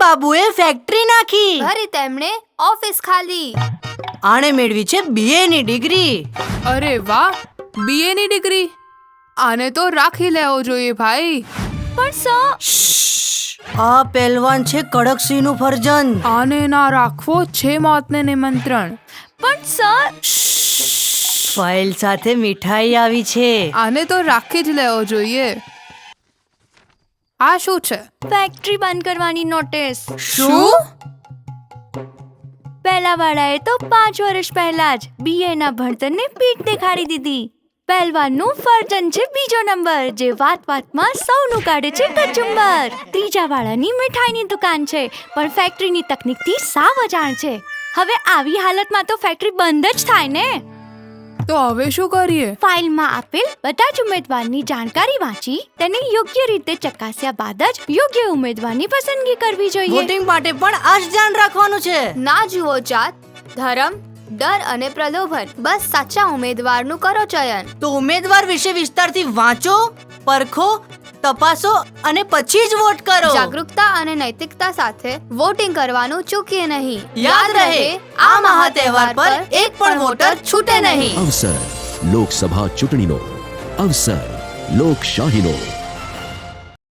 બાબુએ factory નાખી. ફરી તેમણે ઓફિસ ખાલી. આણે મેળવી છે BA ની ડિગ્રી. અરે વાહ, BA ની ડિગ્રી. આને તો રાખી લેવો જોઈએ ભાઈ. પણ સર, આ પહેલવાન છે કડકસિંહનું ફરજન. આને ના રાખવો છે મોતને નિમંત્રણ. પણ સર, ફાઇલ સાથે મીઠાઈ આવી છે. આને તો રાખી જ લેવો જોઈએ. આ શું છે? ફેક્ટરી બંધ કરવાની નોટિસ. શું? પહેલા વાળાએ તો 5 વર્ષ પહેલા જ BA ના ભણતરને પીઠ દેખાડી દીધી. પહેલવાનનું ફરજન છે બીજો નંબર, જે વાતમાં સૌનું કાઢે છે કચુંબર. ત્રીજા વાળાની મીઠાઈની દુકાન છે, પણ ફેક્ટરીની તકનીકથી સાવ અજાણ છે. હવે આવી હાલતમાં તો ફેક્ટરી બંધ જ થાય ને. તો હવે શું કરીએ? ફાઇલમાં આપેલ બધા જ ઉમેદવારની જાણકારી વાંચી તેને યોગ્ય રીતે ચકાસ્યા બાદ જ યોગ્ય ઉમેદવારની પસંદગી કરવી જોઈએ. વોટિંગ માટે પણ આ જ ધ્યાન રાખવાનું છે. ના જુઓ જાત, ધર્મ, ડર અને પ્રલોભન, બસ સાચા ઉમેદવારનું કરો ચયન. તો ઉમેદવાર વિશે વિસ્તારથી વાંચો, પરખો, તપાસો અને પછી જ વોટ કરો. જાગૃતતા અને નૈતિકતા સાથે વોટિંગ કરવાનું ચૂકીએ નહીં. યાદ રહે, આ મહા તહેવાર પર એક પણ વોટર છૂટે નહીં. અવસર લોકસભા ચૂંટણીનો, અવસર લોકશાહીનો.